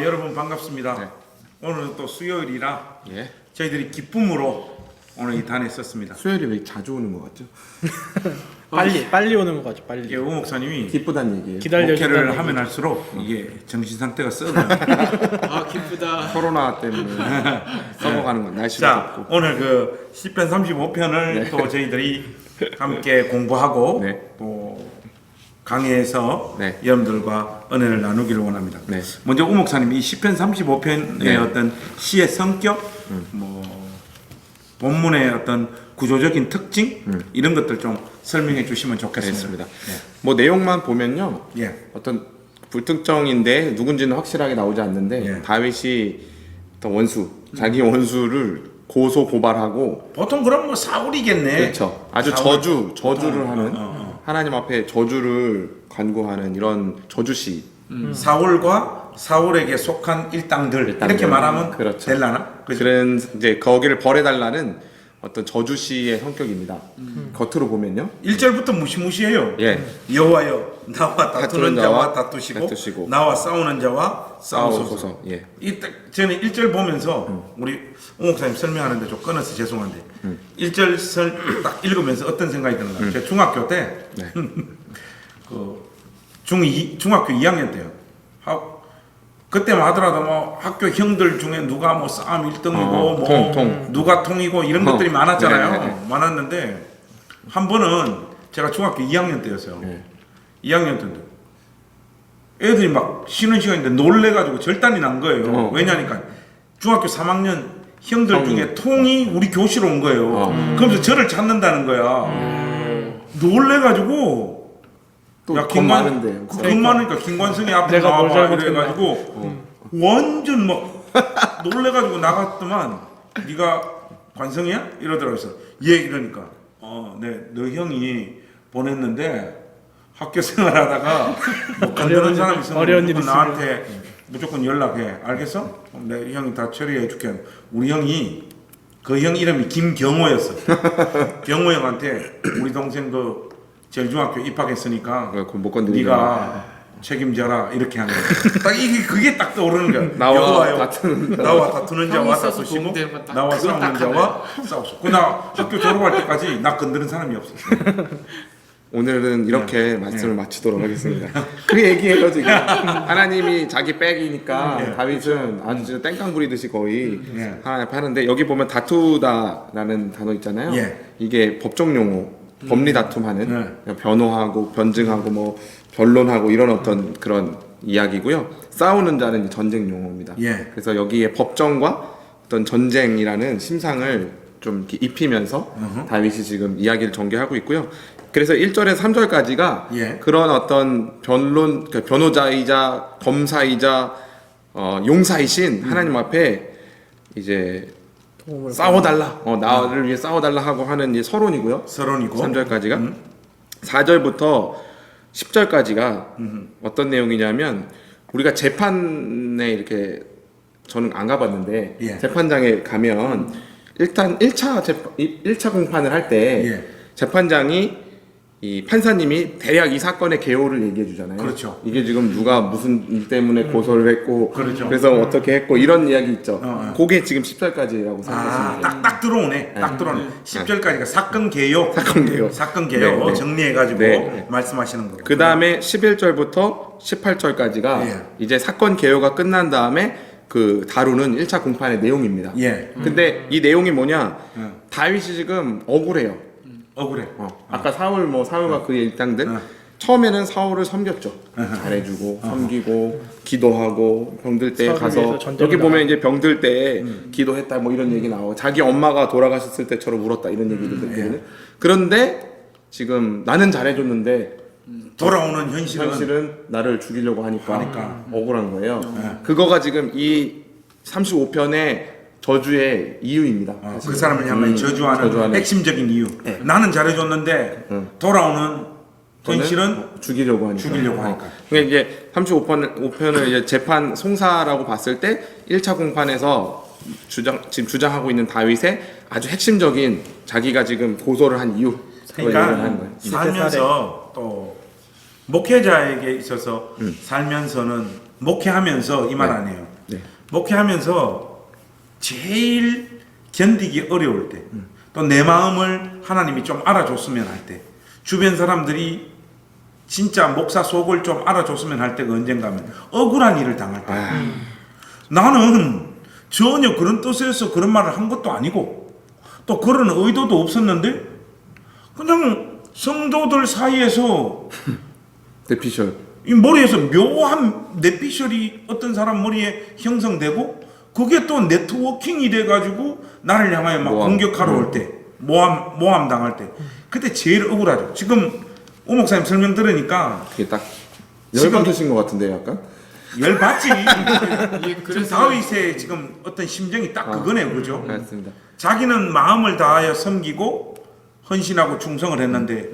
여러분 반갑습니다. 네. 오늘은 또 수요일이라 예. 저희들이 기쁨으로 오늘 이 단에 썼습니다. 수요일이 왜 자주 오는 것 같죠? 빨리 오는 거 같죠. 빨리. 이게 우 목사님이 기쁘단 얘기예요. 목회를 하면 할수록 이게 정신 상태가 썩어요. 아 기쁘다. 코로나 때문에 썩어가는 건 날씨도 자, 덥고. 오늘 그 시편 35편을 또 저희들이 함께 공부하고 네. 또 강의에서 네. 여러분들과 은혜를 나누기를 원합니다. 네. 먼저 우 목사님 이 시편 35편의 네. 어떤 시의 성격, 뭐 본문의 어떤 구조적인 특징 이런 것들 좀 설명해 주시면 좋겠습니다. 뭐 내용만 보면요. 예. 어떤 불특정인데 누군지는 확실하게 나오지 않는데 예. 다윗이 어떤 원수, 자기 원수를 고소 고발하고 보통 그럼 뭐 사울이겠네. 그렇죠. 아주 사울. 저주를 하는 하나님 앞에 저주를 간구하는 이런 저주시. 사울과 사울에게 속한 일당들 이렇게 말하면 그렇죠. 될라나? 그죠? 그런 이제 거기를 벌해달라는 어떤 저주시의 성격입니다. 겉으로 보면요. 1절부터 무시무시해요. 예. 여호와여 나와 다투는 자와 다투시고 다투시고 나와 싸우는 자와 싸우소서. 싸우소서. 예. 이때 저는 1절 보면서 우리 우 목사님 설명하는데 좀 끊어서 죄송한데 1절 딱 읽으면서 어떤 생각이 드는가? 제가 중학교 때 네. 그 중학교 2학년 때요. 그때만 하더라도 뭐 학교 형들 중에 누가 뭐 싸움 1등이고 뭐 통. 누가 통이고 이런 것들이 많았잖아요. 네. 많았는데 한 번은 제가 중학교 2학년 때였어요. 네. 2학년 때인데 애들이 막 쉬는 시간인데 놀래가지고 절단이 난 거예요. 왜냐니까 중학교 3학년 형들 중에 통이 우리 교실 온 거예요. 그러면서 저를 찾는다는 거야. 놀래가지고 또 야, 겁 많은데. 겁 많으니까 김관성이 앞에 내가 뭘 나와봐 잘못했나. 이래가지고 완전 막 놀래가지고 나갔더만 네가 관성이야? 이러더라고요. 그래서 예 이러니까 네, 너 형이 보냈는데 학교 생활하다가 뭐 건드는 사람 있으면 어려운 일 무조건 나한테 무조건 연락해. 알겠어? 그럼 내 형이 다 처리해 줄게. 우리 형이 그 형 이름이 김경호였어. 경호 형한테 우리 동생 그 제일중학교 입학했으니까 못 건드리게. 네가 책임져라 이렇게 하는 거야. 딱 이게 그게 딱 떠오르는 거야. 나와 여호와여, 다투는 나와 다투는 자와 있어서 다투시고 도움되면 딱 나와 그거 싸우는 딱 자와 싸우시고. 그나 학교 졸업할 때까지 나 건드는 사람이 없었어. 오늘은 이렇게 말씀을 마치도록 하겠습니다. 그 얘기예요 지금. 하나님이 자기 백이니까 다윗은 아주 땡깡 부리듯이 거의 하나님 앞에 하는데 여기 보면 다투다라는 단어 있잖아요. 예. 이게 법정 용어, 법리 다툼하는 변호하고 변증하고 뭐 변론하고 이런 어떤 그런 이야기고요. 싸우는 자는 전쟁 용어입니다. 예. 그래서 여기에 법정과 어떤 전쟁이라는 심상을 좀 이렇게 입히면서 다윗이 지금 이야기를 전개하고 있고요. 그래서 1절에서 3절까지가 예. 그런 어떤 그러니까 변호자이자 검사이자 용사이신 하나님 앞에 이제 싸워달라, 나를 위해 싸워달라 하고 하는 이제 서론이고요. 서론이고 3절까지가 4절부터 10절까지가 어떤 내용이냐면 우리가 재판에 이렇게 저는 안 가봤는데 예. 재판장에 가면 일단 1차 공판을 할 때 예. 재판장이 이 판사님이 대략 이 사건의 개요를 얘기해 주잖아요. 그렇죠. 이게 지금 누가 무슨 일 때문에 고소를 했고 그렇죠. 그래서 어떻게 했고 이런 이야기 있죠. 어. 그게 지금 10절까지라고 생각하시면 돼요. 딱 들어오네. 딱 들어오네. 10절까지가 사건 개요. 사건 개요. 네, 네. 정리해가지고 네. 말씀하시는 거고. 그 다음에 11절부터 18절까지가 예. 이제 사건 개요가 끝난 다음에 그 다루는 1차 공판의 내용입니다. 예. 근데 이 내용이 뭐냐? 다윗이 지금 억울해요. 억울해. 아까 사울과 그의 일당들 처음에는 사울을 섬겼죠. 잘해주고 섬기고 기도하고 병들 때 사울을 가서 위해서 전쟁을 여기 보면 이제 병들 때 기도했다 뭐 이런 얘기 나오고 자기 엄마가 돌아가셨을 때처럼 울었다 이런 얘기도 듣거든요. 그런데 지금 나는 잘해줬는데 돌아오는 현실은 나를 죽이려고 하니까 억울한 거예요. 그거가 지금 이 35편의 저주의 이유입니다. 그 사람을 향해 저주하는 핵심적인 이유. 나는 잘해줬는데 돌아오는 현실은 죽이려고 하니까. 하니까. 그러니까 이제 35편을 이제 재판 송사라고 봤을 때 1차 공판에서 지금 주장하고 있는 다윗의 아주 핵심적인 자기가 지금 고소를 한 이유. 그러니까 살면서 또 목회자에게 있어서 살면서는 목회하면서 이 말 네. 아니에요. 네. 목회하면서 제일 견디기 어려울 때, 또 내 마음을 하나님이 좀 알아줬으면 할 때, 주변 사람들이 진짜 목사 속을 좀 알아줬으면 할 때가 언젠가 하면 억울한 일을 당할 때. 나는 전혀 그런 뜻에서 그런 말을 한 것도 아니고 또 그런 의도도 없었는데 그냥 성도들 사이에서 대피셜. 이 머리에서 묘한 뇌피셜이 어떤 사람 머리에 형성되고 그게 또 네트워킹이 돼가지고 나를 향하여 막 모함. 공격하러 올 때 모함 당할 때 그때 제일 억울하죠. 지금 오 목사님 설명 들으니까 그게 딱 지금- 열받으신 것 같은데요, 약간? 열 받지. 예, 지금 그래서 다윗의 지금 어떤 심정이 딱 그거네요, 그죠? 맞습니다. 자기는 마음을 다하여 섬기고 헌신하고 충성을 했는데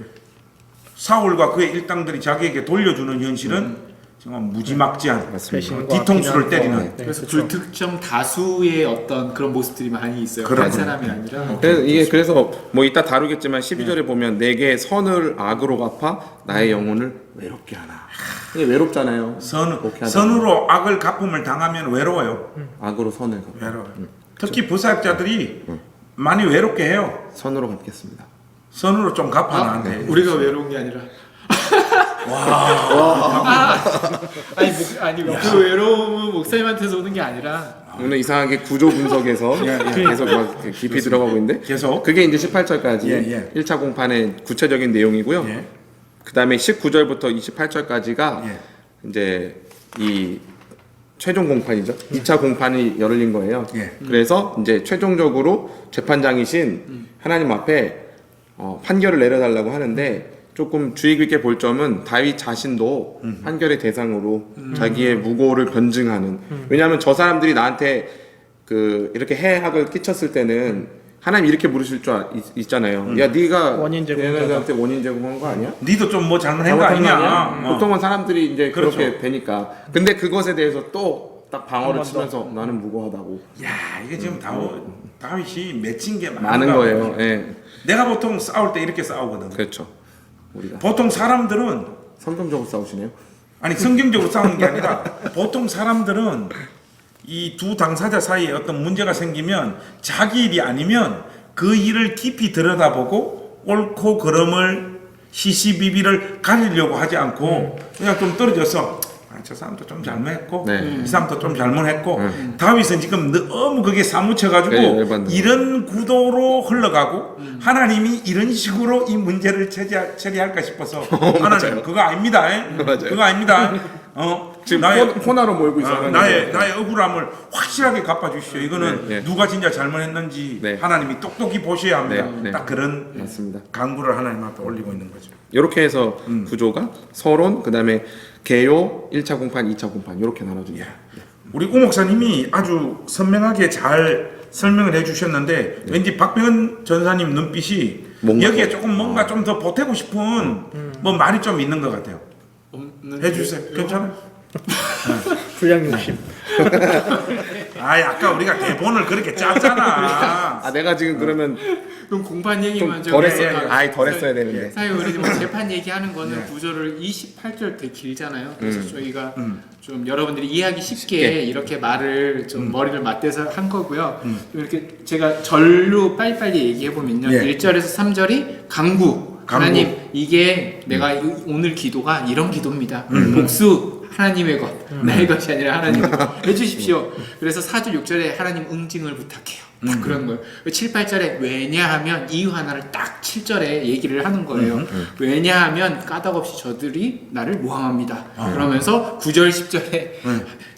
사울과 그의 일당들이 자기에게 돌려주는 현실은 정말 무지막지한 맞습니다. 뒤통수를 때리는. 네. 그래서 그렇죠. 불특정 다수의 어떤 그런 모습들이 많이 있어요. 한 그렇군요. 사람이 아니라. 그래서 뭐 이따 다루겠지만 12절에 보면 내게 선을 악으로 갚아 나의 영혼을 외롭게 하나. 이게 외롭잖아요. 선으로 악을 갚음을 당하면 외로워요. 악으로 선을 갚아. 외로워요. 특히 부사역자들이 많이 외롭게 해요. 선으로 갚겠습니다. 선으로 좀 갚아 나한테. 우리가 외로운 게 아니라. 아니 그 외로움은 목사님한테서 오는 게 아니라 오늘 이상하게 구조 분석에서 계속 막 깊이 들어가고 있는데 계속. 그게 이제 18절까지 예. 1차 공판의 구체적인 내용이고요. 예. 그 다음에 19절부터 28절까지가 예. 이제 이 최종 공판이죠. 2차 공판이 열린 거예요. 예. 그래서 이제 최종적으로 재판장이신 하나님 앞에 판결을 내려달라고 하는데 조금 주의 깊게 볼 점은 다윗 자신도 판결의 대상으로 자기의 무고를 변증하는. 왜냐하면 저 사람들이 나한테 그 이렇게 해악을 끼쳤을 때는 하나님 이렇게 물으실 줄 있잖아요. 야, 네가 원인 제공자다. 얘네들한테 원인 제공한 거 아니야? 니도 좀 뭐 잘못한 거 잘못한 거 아니냐? 아니야? 보통은 사람들이 이제 그렇죠. 그렇게 되니까. 근데 그것에 대해서 또 딱 방어를 치면서 나는 무고하다고. 야, 이게 지금 다윗이 맺힌 게 많은 거예요. 예. 내가 보통 싸울 때 이렇게 싸우거든. 그렇죠. 우리가 보통 사람들은 성경적으로 싸우시네요. 아니 성경적으로 싸우는 게 아니라 보통 사람들은 이 두 당사자 사이에 어떤 문제가 생기면 자기 일이 아니면 그 일을 깊이 들여다보고 옳고 그름을 시시비비를 가리려고 하지 않고 그냥 좀 떨어져서 저 사람도 좀 잘못했고 네. 이 사람도 좀 잘못했고 다윗은 지금 너무 그게 사무쳐가지고 네, 열받는 이런 구도로 흘러가고 하나님이 이런 식으로 이 문제를 처리할까 싶어서 하나님 그거 아닙니다. 맞아요. 그거 아닙니다. 지금 나의 호나로 몰고 있어요. 나의 억울함을 확실하게 갚아주시오. 이거는 네, 네. 누가 진짜 잘못했는지 네. 하나님이 똑똑히 보셔야 합니다. 네, 네. 딱 그런 맞습니다. 강구를 하나님 앞에 올리고 있는 거죠. 이렇게 해서 구조가 서론, 그 다음에 개요, 1차 공판, 2차 공판 이렇게 나눠집니다. 우리 우 목사님이 아주 선명하게 잘 설명을 해주셨는데 왠지 박병은 전사님 눈빛이 뭔가 여기에 더- 조금 뭔가 좀 더 보태고 싶은 뭐 말이 좀 있는 것 같아요. 해주세요. 괜찮아요? 불량 욕심. 아까 우리가 대본을 그렇게 짰잖아. 아, 내가 지금 그러면 그럼 공판 좀 얘기만 좀 덜 해서 했어야, 아이 덜 했어야 되는데. 사실 우리 뭐 재판 얘기하는 거는 구조를 28절 되게 길잖아요. 그래서 저희가 좀 여러분들이 이해하기 쉽게 이렇게 말을 좀 머리를 맞대서 한 거고요. 좀 이렇게 제가 절로 빨리빨리 얘기해 보면요. 예. 1절에서 3절이 강구. 하나님 이게 내가 오늘 기도가 이런 기도입니다. 복수 하나님의 것, 나의 것이 아니라 하나님의 것 해주십시오. 그래서 4절 6절에 하나님 응징을 부탁해요. 딱 그런 거예요. 7, 8절에 왜냐하면 이유 하나를 딱 7절에 얘기를 하는 거예요. 왜냐하면 까닭없이 저들이 나를 모함합니다. 그러면서 9절 10절에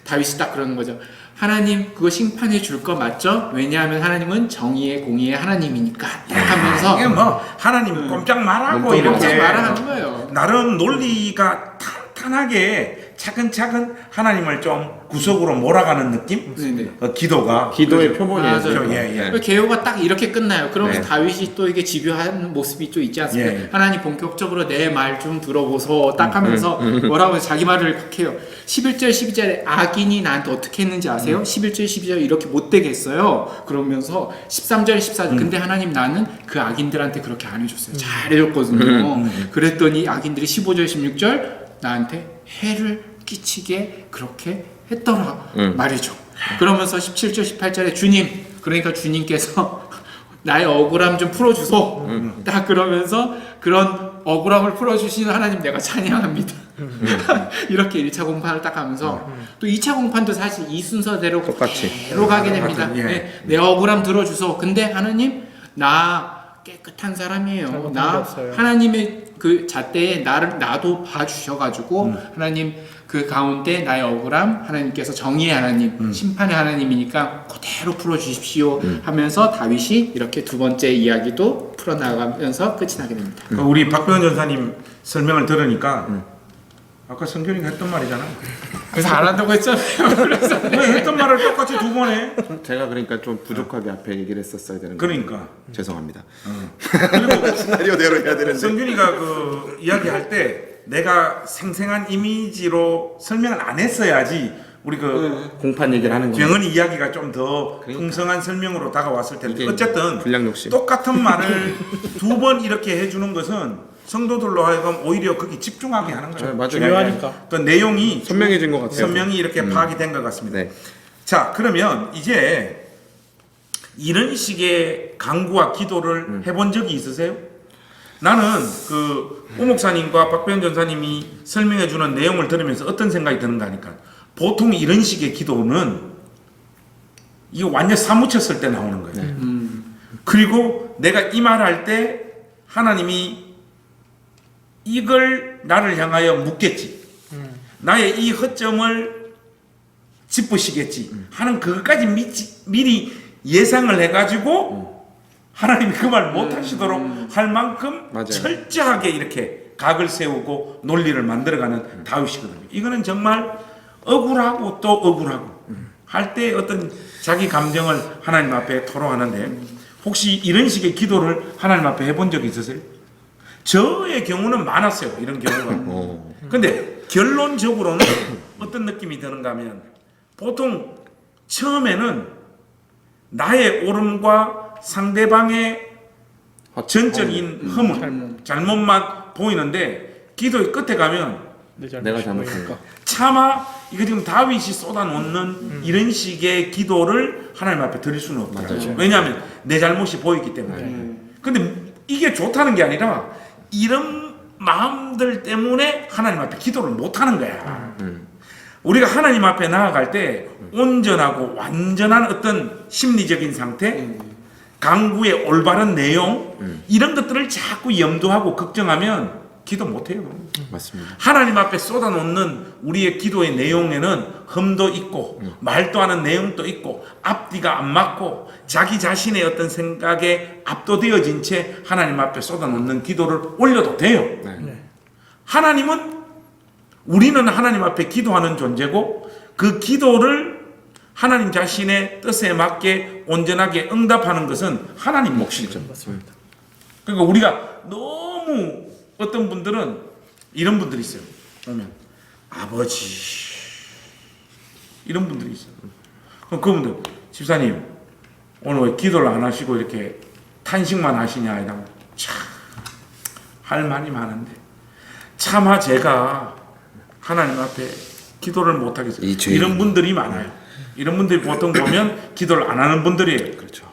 다윗이 딱 그러는 거죠. 하나님 그거 심판해 줄 거 맞죠? 왜냐하면 하나님은 정의의 공의의 하나님이니까 하면서 이게 뭐 하나님 꼼짝 말하고 꼼짝 이렇게 꼼짝 말하는 거예요. 나름 논리가 탄탄하게 차근차근 하나님을 좀 구석으로 몰아가는 느낌? 네. 기도가 기도의 표본이에요. 맞아요. 예. 그 개요가 딱 이렇게 끝나요. 그러면서 네. 다윗이 또 이게 집요한 모습이 또 있지 않습니까? 예. 하나님 본격적으로 내 말 좀 들어보소 딱 하면서 뭐라고 해서 자기 말을 막 해요. 11절 12절에 악인이 나한테 어떻게 했는지 아세요? 11절 12절 이렇게 못되게 했어요. 그러면서 13절 14절 근데 하나님 나는 그 악인들한테 그렇게 안 해줬어요. 잘 해줬거든요. 그랬더니 악인들이 15절 16절 나한테 해를 끼치게 그렇게 했더라 말이죠. 그러면서 17절 18절에 주님, 그러니까 주님께서 나의 억울함 좀 풀어주소. 딱 그러면서 그런 억울함을 풀어주시는 하나님 내가 찬양합니다. 이렇게 1차 공판을 딱 하면서 또 2차 공판도 사실 이 순서대로 똑같이 그대로 가게 됩니다. 예. 네, 내 억울함 들어주소. 근데 하나님 나 깨끗한 사람이에요. 잘못한 나 게 없어요. 하나님의 그 잣대에 나도 봐주셔가지고 하나님 그 가운데 나의 억울함 하나님께서 정의의 하나님 심판의 하나님이니까 그대로 풀어주십시오 하면서 다윗이 이렇게 두 번째 이야기도 풀어나가면서 끝이 나게 됩니다. 우리 박병현 전사님 설명을 들으니까 아까 성균이가 했던 말이잖아. 그래서 안 한다고 했잖아요. 그래서 왜 했던 말을 똑같이 두 번 해? 제가 그러니까 좀 부족하게 앞에 얘기를 했었어야 되는 거 그러니까. 죄송합니다. 그리고 시나리오대로 해야 되는데 성균이가 그 이야기할 때 내가 생생한 이미지로 설명을 안 했어야지 우리 그 공판 얘기를 하는 거예요. 병은이 이야기가 좀 더 풍성한 설명으로 다가왔을 텐데 이게 어쨌든 분량 욕심. 똑같은 말을 두 번 이렇게 해주는 것은 성도들로 하여금 오히려 거기 집중하게 하는 거죠. 맞아요. 중요하니까. 그 내용이 선명해진 것 같아요. 선명히 이렇게 파악이 된 것 같습니다. 네. 자, 그러면 이제 이런 식의 강구와 기도를 해본 적이 있으세요? 나는 그 오 목사님과 박병현 전사님이 설명해 주는 내용을 들으면서 어떤 생각이 드는가 하니까 보통 이런 식의 기도는 이거 완전 사무쳤을 때 나오는 거예요. 그리고 내가 이 말할 때 하나님이 이걸 나를 향하여 묻겠지. 나의 이 허점을 짚으시겠지 하는 그것까지 미리 예상을 해가지고 하나님이 그 말 못하시도록 할 만큼 맞아요. 철저하게 이렇게 각을 세우고 논리를 만들어가는 다윗이거든요. 이거는 정말 억울하고 또 억울하고 할 때 어떤 자기 감정을 하나님 앞에 토로하는데 혹시 이런 식의 기도를 하나님 앞에 해본 적 있으세요? 저의 경우는 많았어요. 이런 경우가. 근데 결론적으로는 어떤 느낌이 드는가 하면 보통 처음에는 나의 옳음과 상대방의 전적인 허물, 잘못만 보이는데 기도의 끝에 가면 내가 잘못한 거. 차마 이거 지금 다윗이 쏟아놓는 이런 식의 기도를 하나님 앞에 드릴 수는 없더라고요. 왜냐하면 내 잘못이 보이기 때문에. 근데 이게 좋다는 게 아니라 이런 마음들 때문에 하나님 앞에 기도를 못하는 거야. 우리가 하나님 앞에 나아갈 때 온전하고 완전한 어떤 심리적인 상태, 강구의 올바른 내용 이런 것들을 자꾸 염두하고 걱정하면 기도 못해요. 맞습니다. 하나님 앞에 쏟아놓는 우리의 기도의 내용에는 흠도 있고 말도 하는 내용도 있고 앞뒤가 안 맞고 자기 자신의 어떤 생각에 압도되어진 채 하나님 앞에 쏟아놓는 기도를 올려도 돼요. 하나님은 우리는 하나님 앞에 기도하는 존재고 그 기도를 하나님 자신의 뜻에 맞게 온전하게 응답하는 것은 하나님 몫이죠. 맞습니다. 그러니까 우리가 너무 어떤 분들은 이런 분들이 있어요. 보면 아버지 이런 분들이 있어요. 그럼 그분들 집사님 오늘 왜 기도를 안 하시고 이렇게 탄식만 하시냐 이러면 참 할 말이 많은데 차마 제가 하나님 앞에 기도를 못 하겠어요. 이런 분들이 많아요. 이런 분들이 보통 보면 기도를 안 하는 분들이에요. 그렇죠.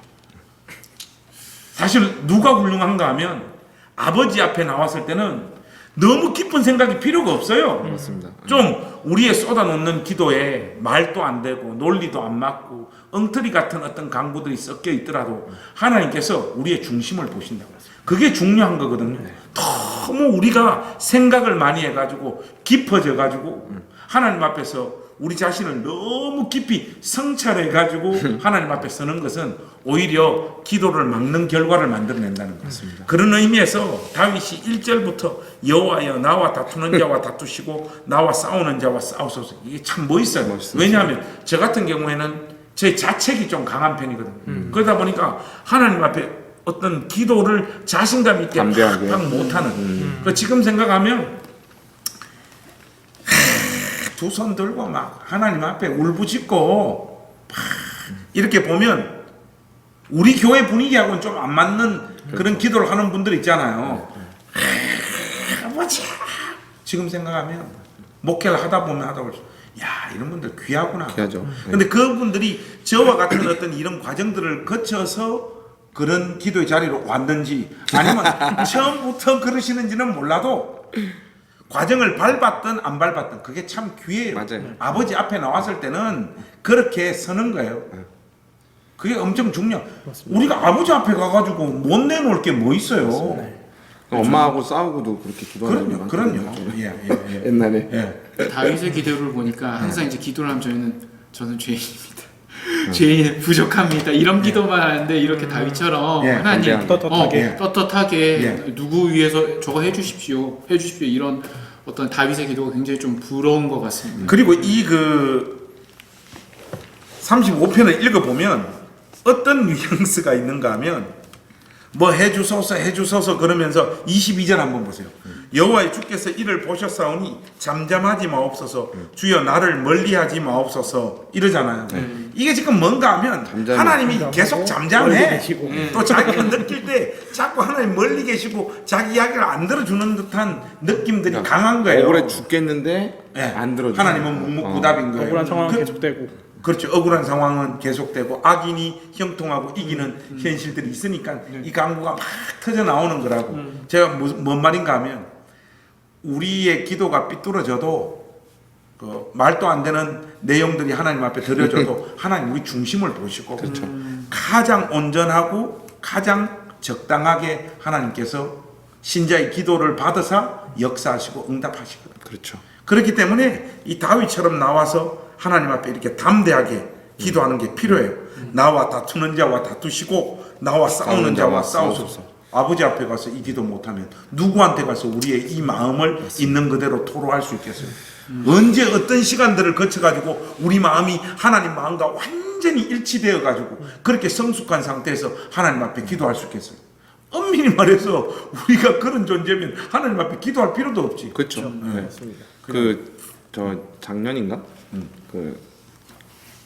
사실 누가 훌륭한가 하면 아버지 앞에 나왔을 때는 너무 깊은 생각이 필요가 없어요. 맞습니다. 좀 우리의 쏟아놓는 기도에 말도 안 되고 논리도 안 맞고 엉터리 같은 어떤 강구들이 섞여 있더라도 하나님께서 우리의 중심을 보신다고. 그게 중요한 거거든요. 너무 우리가 생각을 많이 해가지고 깊어져 가지고 하나님 앞에서 우리 자신을 너무 깊이 성찰해가지고 하나님 앞에 서는 것은 오히려 기도를 막는 결과를 만들어낸다는 것입니다. 그런 의미에서 다윗이 1절부터 여호와여 나와 다투는 자와 다투시고 나와 싸우는 자와 싸우소서 이게 참 멋있어요. 왜냐하면 저 같은 경우에는 제 자책이 좀 강한 편이거든요. 그러다 보니까 하나님 앞에 어떤 기도를 자신감 있게 팍팍 못하는 지금 생각하면 두 손 들고 막 하나님 앞에 울부짖고 이렇게 보면 우리 교회 분위기하고는 좀 안 맞는 그런 기도를 하는 분들 있잖아요. 아버지 지금 생각하면 목회를 하다 보면 야, 이런 분들 귀하구나. 귀하죠. 근데 그분들이 저와 같은 어떤 이런 과정들을 거쳐서 그런 기도의 자리로 왔는지 아니면 처음부터 그러시는지는 몰라도 과정을 밟았든 안 밟았든 그게 참 귀해요. 맞아요. 아버지 앞에 나왔을 때는 그렇게 서는 거예요. 그게 엄청 중요해요. 우리가 아버지 앞에 가가지고 못 내놓을 게 뭐 있어요. 엄마하고 싸우고도 그렇게 기도하는 그럼요. 예. 옛날에. 예. 다윗의 기도를 보니까 항상 이제 기도를 하면 저는 죄인입니다. 죄인 부족합니다. 이런 기도만 하는데 이렇게 다윗처럼 예, 하나님 떳떳하게. 떳떳하게 예. 누구 위해서 저거 해주십시오 이런 어떤 다윗의 기도가 굉장히 좀 부러운 것 같습니다. 그리고 이 35편을 읽어보면 어떤 뉘앙스가 있는가 하면 뭐 해주소서 그러면서 22절 한번 보세요. 여호와의 주께서 이를 보셨사오니 잠잠하지 마옵소서 주여 나를 멀리하지 마옵소서 이러잖아요. 이게 지금 뭔가 하면 잠잠해. 하나님이 계속 멀리 잠잠해. 계시고. 또 자기가 느낄 때 자꾸 하나님 멀리 계시고 자기 이야기를 안 들어주는 듯한 느낌들이 강한 거예요. 억울해 죽겠는데 예. 안 들어줘. 하나님은 묵묵부답인 거예요. 억울한 상황은 그- 계속되고. 그렇죠. 억울한 상황은 계속되고 악인이 형통하고 이기는 현실들이 있으니까 이 강구가 막 터져 나오는 거라고. 제가 뭔 말인가 하면 우리의 기도가 삐뚤어져도 그 말도 안 되는 내용들이 하나님 앞에 드려져도 하나님 우리 중심을 보시고 가장 온전하고 가장 적당하게 하나님께서 신자의 기도를 받으사 역사하시고 응답하시거든요. 그렇죠. 그렇기 때문에 이 다윗처럼 나와서 하나님 앞에 이렇게 담대하게 기도하는 게 필요해요. 나와 다투는 자와 다투시고 나와 싸우는 자와 싸우소서. 아버지 앞에 가서 이 기도 못하면 누구한테 가서 우리의 이 마음을 있는 그대로 토로할 수 있겠어요? 언제 어떤 시간들을 거쳐가지고 우리 마음이 하나님 마음과 완전히 일치되어 가지고 그렇게 성숙한 상태에서 하나님 앞에 기도할 수 있겠어요? 엄밀히 말해서 우리가 그런 존재면 하나님 앞에 기도할 필요도 없지. 그렇죠. 네. 맞습니다. 저 작년인가 그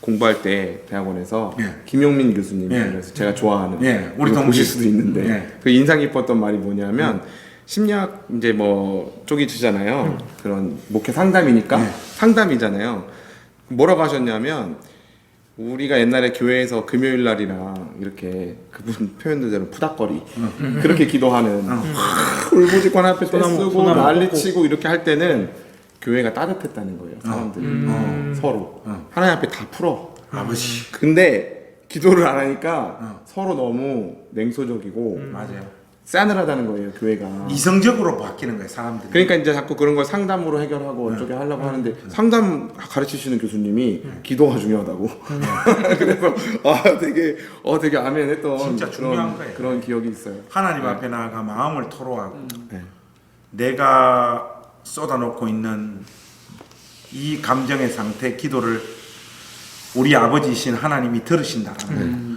공부할 때 대학원에서 예. 김용민 교수님 예. 그래서 제가 좋아하는 예. 우리 이거 동기. 보실 수도 있는데 예. 그 인상 깊었던 말이 뭐냐면 심리학 이제 뭐 쪽이 주잖아요. 그런 목회 상담이니까 예. 상담이잖아요. 뭐라고 하셨냐면 우리가 옛날에 교회에서 금요일 날이랑 이렇게 그분 표현대로 푸닥거리 그렇게 기도하는 울부짖거나 앞에 떼쓰고 소나무 난리치고 이렇게 할 때는 교회가 따뜻했다는 거예요. 사람들이 서로 하나님 앞에 다 풀어. 아버지. 근데 기도를 안 하니까 서로 너무 냉소적이고 맞아요. 싸늘하다는 거예요. 교회가. 이성적으로 바뀌는 거예요, 사람들이. 그러니까 이제 자꾸 그런 걸 상담으로 해결하고 어쩌게 하려고 하는데 상담 가르치시는 교수님이 기도가 중요하다고. 그래서 되게 아멘했던 진짜 중요한 거예요. 그런 기억이 있어요. 하나님 앞에 나아가 마음을 토로하고 네. 내가 쏟아놓고 있는 이 감정의 상태 기도를 우리 아버지이신 하나님이 들으신다라는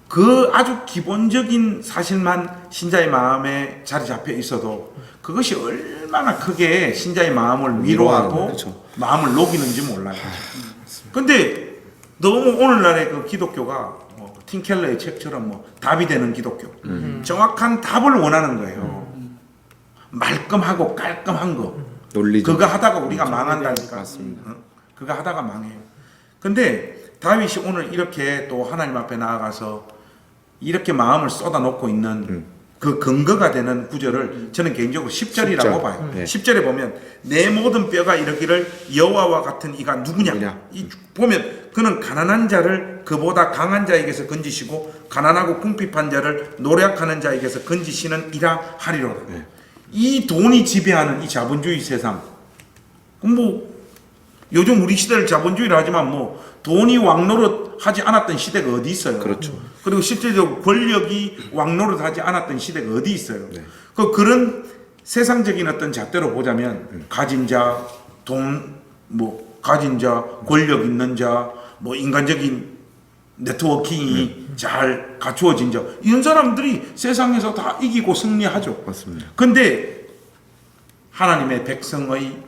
그 아주 기본적인 사실만 신자의 마음에 자리 잡혀 있어도 그것이 얼마나 크게 신자의 마음을 위로하고 그렇죠. 마음을 녹이는지 몰라요. 근데 너무 오늘날의 그 기독교가 팀 켈러의 책처럼 뭐 답이 되는 기독교, 정확한 답을 원하는 거예요. 말끔하고 깔끔한 거. 논리적. 그거 하다가 우리가 망한다니까. 맞습니다. 그거 하다가 망해요. 근데 다윗이 오늘 이렇게 또 하나님 앞에 나아가서 이렇게 마음을 쏟아놓고 있는 그 근거가 되는 구절을 저는 개인적으로 10절이라고 10절. 봐요. 네. 10절에 보면 내 모든 뼈가 이르기를 여호와와 같은 이가 누구냐? 이 보면 그는 가난한 자를 그보다 강한 자에게서 건지시고 가난하고 궁핍한 자를 노력하는 자에게서 건지시는 이라 하리로다. 네. 이 돈이 지배하는 이 자본주의 세상, 뭐 요즘 우리 시대를 자본주의라 하지만 뭐 돈이 왕노릇 하지 않았던 시대가 어디 있어요? 그렇죠. 그리고 실제적으로 권력이 왕노릇 하지 않았던 시대가 어디 있어요? 네. 그런 세상적인 어떤 잣대로 보자면 가진 자, 가진 자, 권력 있는 자, 뭐 인간적인 네트워킹이 잘 갖추어진 자, 이런 사람들이 세상에서 다 이기고 승리하죠. 맞습니다. 근데 하나님의 백성의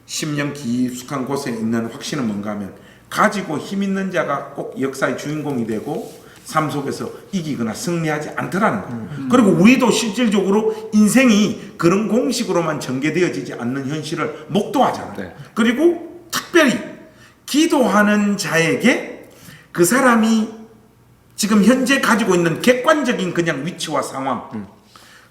심령 깊숙한 곳에 있는 확신은 뭔가 하면 가지고 힘 있는 자가 꼭 역사의 주인공이 되고 삶 속에서 이기거나 승리하지 않더라는 거예요. 그리고 우리도 실질적으로 인생이 그런 공식으로만 전개되어지지 않는 현실을 목도하잖아요. 네. 그리고 특별히 기도하는 자에게 그 사람이 지금 현재 가지고 있는 객관적인 그냥 위치와 상황,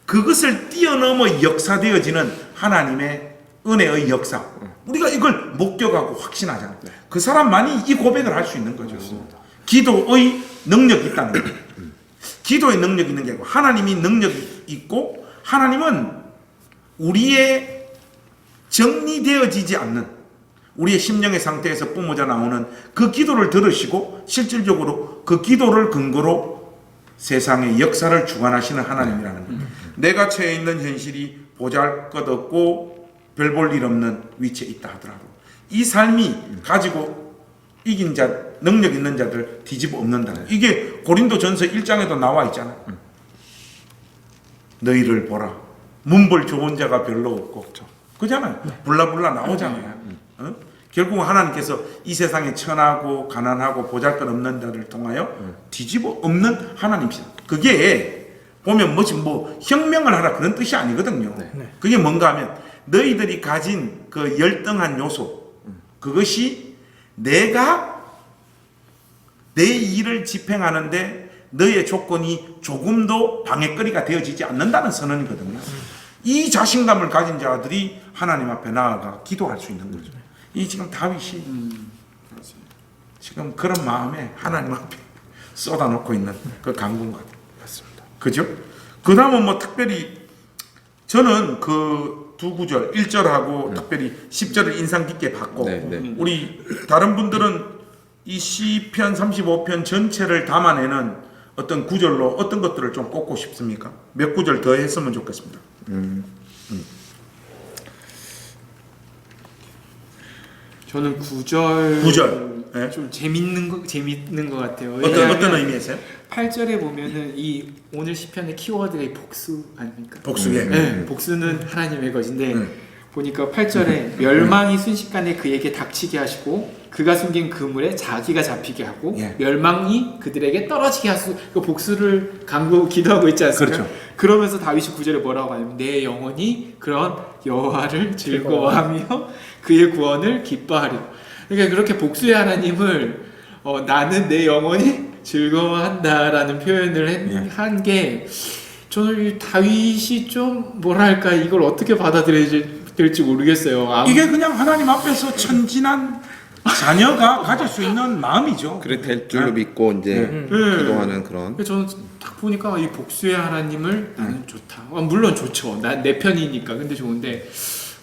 그것을 뛰어넘어 역사되어지는 하나님의 은혜의 역사, 우리가 이걸 목격하고 확신하잖아요. 그 사람만이 이 고백을 할 수 있는 거죠. 기도의 능력이 있다는 거예요. 기도의 능력이 있는 게 아니고 하나님이 능력이 있고, 하나님은 우리의 정리되어지지 않는 우리의 심령의 상태에서 뿜어져 나오는 그 기도를 들으시고 실질적으로 그 기도를 근거로 세상의 역사를 주관하시는 하나님이라는 거예요. 내가 처해 있는 현실이 보잘것없고 별 볼 일 없는 위치에 있다 하더라도 이 삶이 가지고 이긴 자, 능력 있는 자들 뒤집어 엎는다. 이게 고린도전서 1장에도 나와 있잖아요. 너희를 보라. 문벌 좋은 자가 별로 없고. 그잖아요. 불라불라 나오잖아요. 어? 결국 하나님께서 이 세상에 천하고 가난하고 보잘것없는 자를 통하여 뒤집어 엎는 하나님이시다. 그게 보면 뭐 혁명을 하라 그런 뜻이 아니거든요. 그게 뭔가 하면 너희들이 가진 그 열등한 요소, 그것이 내가 내 일을 집행하는데 너의 조건이 조금도 방해거리가 되어지지 않는다는 선언이거든요. 이 자신감을 가진 자들이 하나님 앞에 나아가 기도할 수 있는 거죠. 이 지금 다윗이 지금 그런 마음에 하나님 앞에 쏟아놓고 있는 그 강군 같아요. 맞습니다. 그죠? 그 다음은 뭐 특별히 저는 그 두 구절 1절하고 특별히 10절을 인상 깊게 봤고, 우리 다른 분들은 이 시편 35편 전체를 담아내는 어떤 구절로 어떤 것들을 좀 꼽고 싶습니까? 몇 구절 더 했으면 좋겠습니다. 저는 9절 네. 좀 재밌는 것 같아요. 어떤 의미에서요? 8절에 보면은 이 오늘 시편의 키워드가 이 복수 아닙니까? 복수에. 네, 복수는 하나님의 것인데 보니까 8절에 멸망이 순식간에 그에게 닥치게 하시고 그가 숨긴 그물에 자기가 잡히게 하고 멸망이 그들에게 떨어지게 하시고, 그 복수를 기도하고 있지 않습니까? 그렇죠. 그러면서 다윗이 9절에 뭐라고 하냐면 내 영혼이 그런 여호와를 즐거워하며 그의 구원을 기뻐하리라. 그러니까 그렇게 복수의 하나님을 나는 내 영혼이 즐거워한다라는 표현을 한 게 저는 이 다윗이 좀 뭐랄까 이걸 어떻게 받아들여야 될지 모르겠어요. 이게 그냥 하나님 앞에서 천진한 자녀가 가질 수 있는 마음이죠. 그래 될 줄로 믿고 이제 기도하는 그런. 저는 딱 보니까 이 복수의 하나님을 나는 좋다. 물론 좋죠. 난 내 편이니까. 근데 좋은데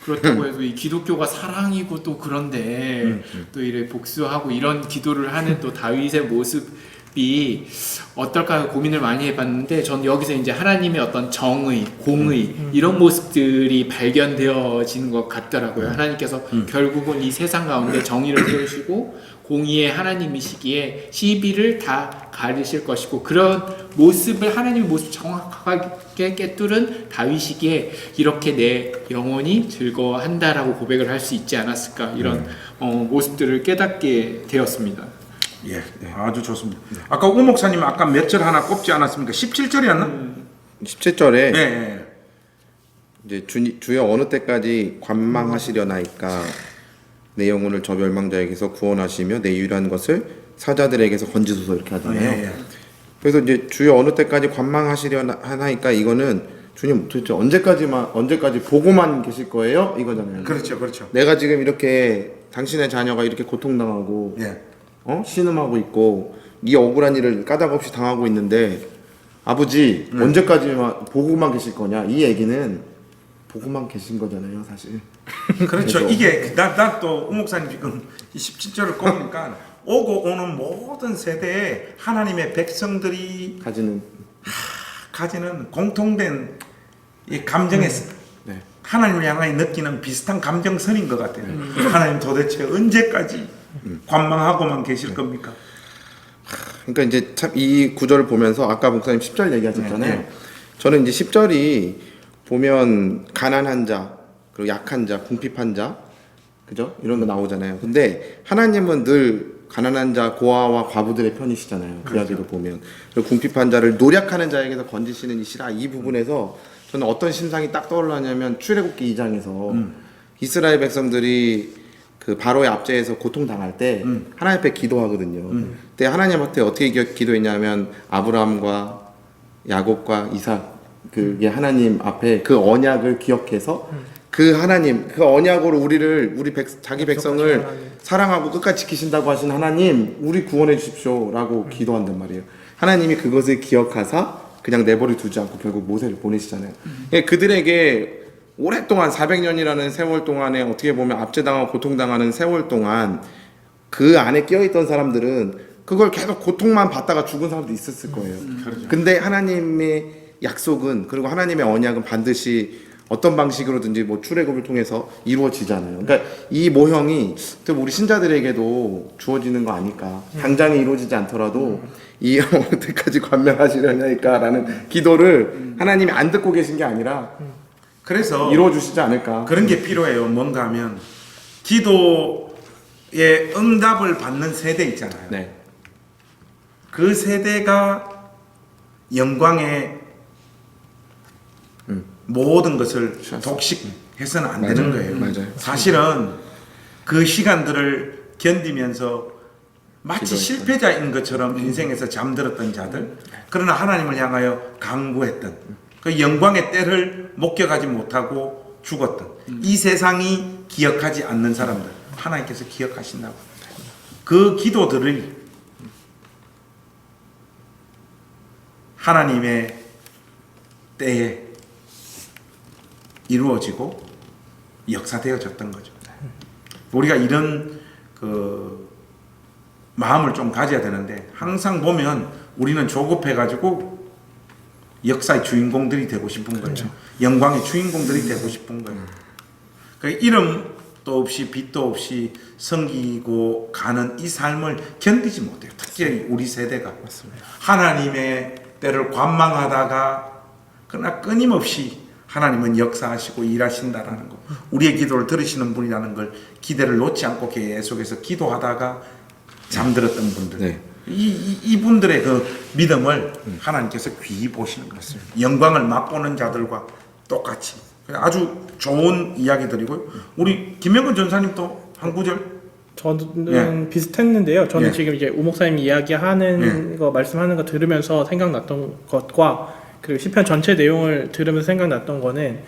그렇다고 해서 이 기독교가 사랑이고 또 그런데 또 이래 복수하고 이런 기도를 하는 또 다윗의 모습이 어떨까 고민을 많이 해봤는데, 전 여기서 이제 하나님의 어떤 정의, 공의 이런 모습들이 발견되어지는 것 같더라고요. 하나님께서 결국은 이 세상 가운데 정의를 세우시고 공의의 하나님이시기에 시비를 다 가리실 것이고, 그런 모습을 하나님의 모습 정확하게 꿰뚫은 다윗이기에 이렇게 내 영혼이 즐거워한다라고 고백을 할 수 있지 않았을까, 이런 모습들을 깨닫게 되었습니다. 예, 아주 좋습니다. 아까 우 목사님 아까 몇 절 하나 꼽지 않았습니까? 17절이었나? 17절에 이제 주여 어느 때까지 관망하시려나이까 내 영혼을 저 멸망자에게서 구원하시며 내 유일한 것을 사자들에게서 건지소서 이렇게 하잖아요. 그래서 이제 주여 어느 때까지 관망하시려나이까 이거는 주님 도대체 언제까지 보고만 계실 거예요? 이거잖아요. 그렇죠. 내가 지금 이렇게 당신의 자녀가 이렇게 고통당하고 신음하고 있고 이 억울한 일을 까닭없이 당하고 있는데 아버지 언제까지만 보고만 계실 거냐, 이 얘기는 보고만 계신 거잖아요 사실. 그렇죠. 이게 난 또 우 목사님 지금 17절을 꼽으니까 오고 오는 모든 세대에 하나님의 백성들이 가지는 공통된 이 감정의 하나님을 향하여 느끼는 비슷한 감정선인 것 같아요. 하나님 도대체 언제까지 관망하고만 계실 겁니까? 그러니까 이제 참 이 구절을 보면서 아까 목사님 10절 얘기하셨잖아요. 저는 이제 10절이 보면 가난한 자, 그리고 약한 자, 궁핍한 자, 그죠? 이런 거 나오잖아요. 근데 하나님은 늘 가난한 자, 고아와 과부들의 편이시잖아요. 그 이야기도 보면 그리고 궁핍한 자를 노력하는 자에게서 건지시는 이시라. 이 부분에서 저는 어떤 신상이 딱 떠올랐냐면 출애굽기 2장에서 이스라엘 백성들이 그 바로의 압제에서 고통당할 때 하나님 앞에 기도하거든요. 그때 하나님한테 어떻게 기도했냐면 아브라함과 야곱과 이삭 그게 하나님 앞에 그 언약을 기억해서 그 하나님 그 언약으로 자기 백성을 사랑하고 끝까지 지키신다고 하신 하나님 우리 구원해 주십시오라고 기도한단 말이에요. 하나님이 그것을 기억하사 그냥 내버려 두지 않고 결국 모세를 보내시잖아요. 그들에게 오랫동안 400년이라는 세월 동안에 어떻게 보면 압제당하고 고통당하는 세월 동안 그 안에 끼어있던 사람들은 그걸 계속 고통만 받다가 죽은 사람도 있었을 거예요. 근데 하나님의 약속은 그리고 하나님의 언약은 반드시 어떤 방식으로든지 뭐 출애굽을 통해서 이루어지잖아요. 그러니까 이 모형이 우리 신자들에게도 주어지는 거 아닐까. 당장에 이루어지지 않더라도 이 어디까지 관명하시려냐니까라는 기도를 하나님이 안 듣고 계신 게 아니라 그래서 이루어 주시지 않을까. 그런 게 필요해요. 뭔가 하면 기도의 응답을 받는 세대 있잖아요. 네. 그 세대가 영광의 모든 것을 독식해서는 안 되는 거예요. 맞아요. 사실은 그 시간들을 견디면서 마치 실패자인 것처럼 인생에서 잠들었던 자들, 그러나 하나님을 향하여 강구했던 그 영광의 때를 목격하지 못하고 죽었던 이 세상이 기억하지 않는 사람들 하나님께서 기억하신다고 합니다. 그 기도들이 하나님의 때에 이루어지고 역사되어졌던 거죠. 우리가 이런 그 마음을 좀 가져야 되는데 항상 보면 우리는 조급해가지고 역사의 주인공들이 되고 싶은 거죠. 영광의 주인공들이 되고 싶은 거예요. 그러니까 이름도 없이 빛도 없이 섬기고 가는 이 삶을 견디지 못해요. 특히 우리 세대가 하나님의 때를 관망하다가 그러나 끊임없이 하나님은 역사하시고 일하신다라는 거, 우리의 기도를 들으시는 분이라는 걸 기대를 놓지 않고 계속해서 기도하다가 잠들었던 분들, 네. 이분들의 그 믿음을 하나님께서 귀히 보시는 것입니다. 영광을 맛보는 자들과 똑같이 아주 좋은 이야기들이고요. 우리 김명근 전사님도 한 구절. 저는 비슷했는데요. 저는 지금 이제 우 목사님 이야기하는 거 말씀하는 거 들으면서 생각났던 것과 그리고 시편 전체 내용을 들으면서 생각났던 거는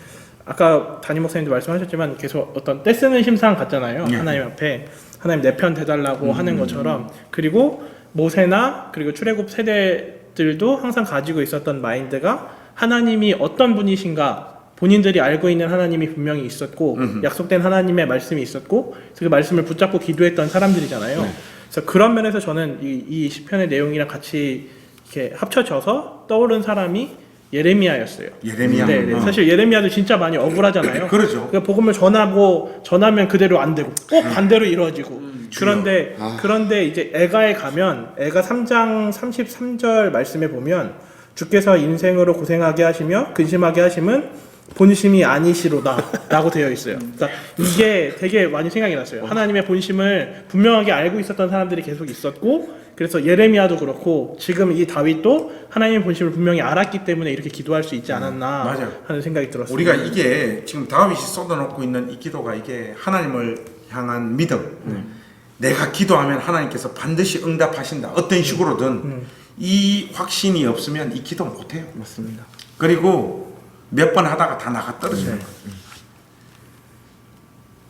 아까 담임 목사님도 말씀하셨지만 계속 어떤 떼쓰는 심상 같잖아요. 하나님 앞에 하나님 내 편 대달라고 하는 것처럼. 그리고 모세나 그리고 출애굽 세대들도 항상 가지고 있었던 마인드가 하나님이 어떤 분이신가, 본인들이 알고 있는 하나님이 분명히 있었고 약속된 하나님의 말씀이 있었고 그 말씀을 붙잡고 기도했던 사람들이잖아요. 그래서 그런 면에서 저는 이 시편의 내용이랑 같이 이렇게 합쳐져서 떠오른 사람이 예레미야였어요. 예레미야. 네. 사실 예레미야도 진짜 많이 억울하잖아요. 그렇죠. 그러니까 복음을 전하면 그대로 안 되고 꼭 반대로 이루어지고. 그런데 이제 에가에 가면 에가 3장 33절 말씀에 보면 주께서 인생으로 고생하게 하시며 근심하게 하심은 본심이 아니시로다 라고 되어 있어요. 그러니까 이게 되게 많이 생각이 났어요. 하나님의 본심을 분명하게 알고 있었던 사람들이 계속 있었고, 그래서 예레미야도 그렇고 지금 이 다윗도 하나님의 본심을 분명히 알았기 때문에 이렇게 기도할 수 있지 않았나 하는 생각이 들었어요. 우리가 이게 지금 다윗이 쏟아놓고 있는 이 기도가 이게 하나님을 향한 믿음, 내가 기도하면 하나님께서 반드시 응답하신다, 어떤 식으로든 이 확신이 없으면 이 기도 못해요. 맞습니다. 그리고 몇 번 하다가 다 나가 떨어지는 거예요.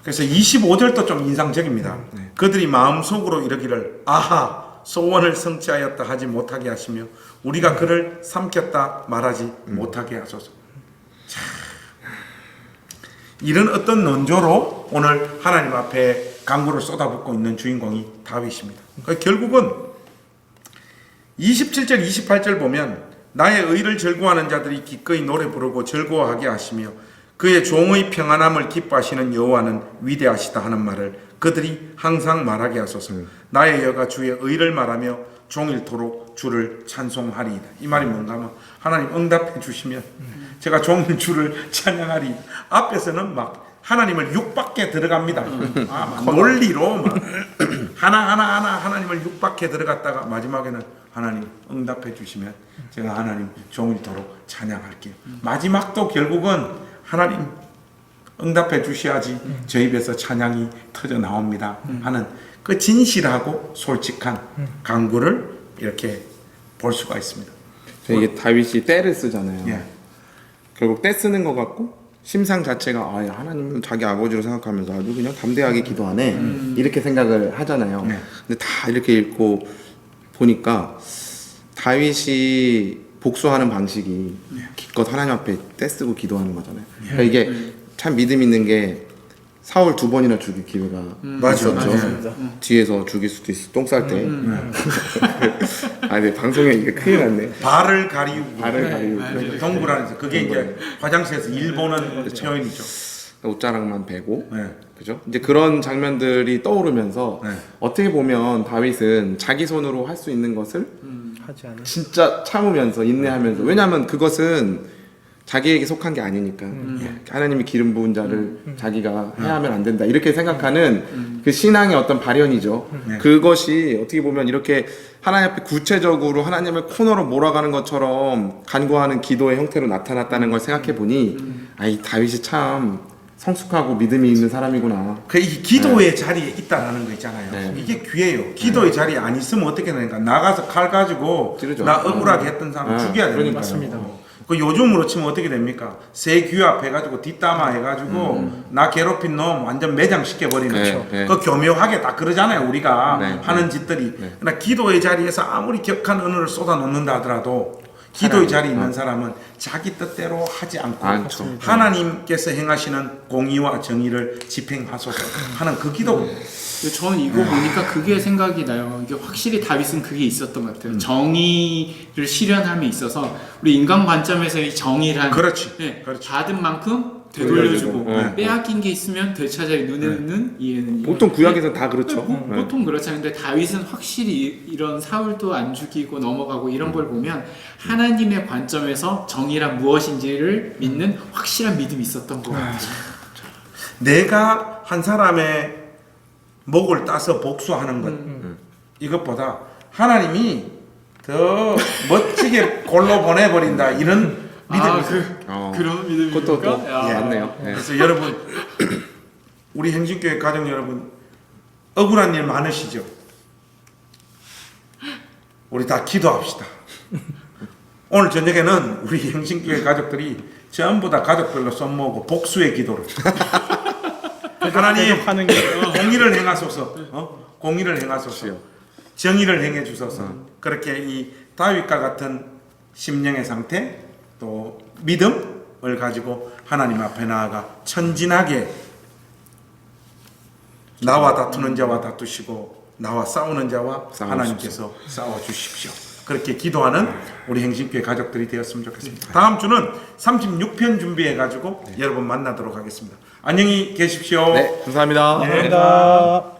그래서 25절도 좀 인상적입니다. 그들이 마음속으로 이러기를 아하 소원을 성취하였다 하지 못하게 하시며 우리가 그를 삼켰다 말하지 못하게 하소서. 자, 이런 어떤 논조로 오늘 하나님 앞에 간구를 쏟아붓고 있는 주인공이 다윗입니다. 결국은 27절 28절 보면 나의 의를 즐거워하는 자들이 기꺼이 노래 부르고 즐거워하게 하시며 그의 종의 평안함을 기뻐하시는 여호와는 위대하시다 하는 말을 그들이 항상 말하게 하소서. 나의 여가 주의 의를 말하며 종일토록 주를 찬송하리이다. 이 말이 뭔가 하면 하나님 응답해 주시면 제가 종일 주를 찬양하리. 앞에서는 막 하나님을 육밖에 들어갑니다. 막 논리로 막 하나하나 하나님을 육박해 들어갔다가 마지막에는 하나님 응답해 주시면 제가 하나님 종일토록 찬양할게요. 마지막도 결국은 하나님 응답해 주셔야지 저 입에서 찬양이 터져 나옵니다 하는 그 진실하고 솔직한 간구를 이렇게 볼 수가 있습니다. 이게 다윗이 때를 쓰잖아요. 예. 결국 때 쓰는 것 같고 심상 자체가 하나님은 자기 아버지로 생각하면서 아주 그냥 담대하게 기도하네 이렇게 생각을 하잖아요. 네. 근데 다 이렇게 읽고 보니까 다윗이 복수하는 방식이 기껏 하나님 앞에 때 쓰고 기도하는 거잖아요. 그러니까 이게 참 믿음 있는 게 사울 2번이나 죽일 기회가 맞아, 있었죠. 맞아. 뒤에서 죽일 수도 있어. 똥 쌀 때. 네, 방송에 이게 큰일 났네. 발을 가리우고 발을 가리우고. 맞아요. 동굴 안에서 그게 이제 화장실에서 일 보는 표현이죠. 옷자락만 베고. 네. 그죠? 이제 그런 장면들이 떠오르면서 네. 어떻게 보면 다윗은 자기 손으로 할 수 있는 것을 하지 않은. 진짜 참으면서 인내하면서 왜냐하면 그것은 자기에게 속한 게 아니니까 하나님이 기름 부은 자를 자기가 해야 하면 안 된다 이렇게 생각하는 그 신앙의 어떤 발현이죠. 네. 그것이 어떻게 보면 이렇게 하나님 앞에 구체적으로 하나님을 코너로 몰아가는 것처럼 간구하는 기도의 형태로 나타났다는 걸 생각해 보니 이 다윗이 참 성숙하고 믿음이 있는 사람이구나. 그 이 기도의 자리에 있다라는 거 있잖아요. 네. 이게 귀해요. 기도의 자리에 안 있으면 어떻게 되니까 나가서 칼 가지고 찌르죠. 나 억울하게 했던 사람 죽여야 되니까. 맞습니다. 그 요즘으로 치면 어떻게 됩니까? 새 규합 해가지고 뒷담화 해가지고 나 괴롭힌 놈 완전 매장시켜 버리는 그렇죠. 거. 네. 그 교묘하게 다 그러잖아요. 우리가 네. 하는 짓들이. 그러나 기도의 자리에서 아무리 격한 은혜를 쏟아 놓는다 하더라도 기도의 자리에 있는 사람은 자기 뜻대로 하지 않고 않죠. 하나님께서 행하시는 공의와 정의를 집행하소서 하는 그 기도. 저는 이거 보니까 그게 생각이 나요. 이게 확실히 다윗은 그게 있었던 것 같아요. 정의를 실현함에 있어서 우리 인간 관점에서 이 정의란 그렇지. 네, 그렇지. 받은 만큼 되돌려주고 네. 빼앗긴 게 있으면 되찾아 눈에는 이해는 보통 구약에서 다 그렇죠. 네. 보통 그렇잖아요. 근데 다윗은 확실히 이런 사울도 안 죽이고 넘어가고 이런 걸 보면 하나님의 관점에서 정의란 무엇인지를 믿는 확실한 믿음이 있었던 것 같아요. 내가 한 사람의 목을 따서 복수하는 것 이것보다 하나님이 더 멋지게 골로 보내버린다 이런 믿음이 있어요. 그런 믿음입니까? 그것도 또 야. 맞네요. 네. 그래서 여러분 우리 행진교회 가족 여러분 억울한 일 많으시죠? 우리 다 기도합시다. 오늘 저녁에는 우리 행진교회 가족들이 전부 다 가족별로 손 모으고 복수의 기도를 하나님 하는 게 공의를 행하소서, 공의를 행하소서, 정의를 행해 주소서. 그렇게 이 다윗과 같은 심령의 상태 또 믿음을 가지고 하나님 앞에 나아가 천진하게 나와 다투는 자와 다투시고 나와 싸우는 자와 하나님께서 싸워 주십시오. 그렇게 기도하는 우리 행신교회 가족들이 되었으면 좋겠습니다. 다음 주는 36편 준비해 가지고 여러분 만나도록 하겠습니다. 안녕히 계십시오. 네, 감사합니다. 네. 감사합니다.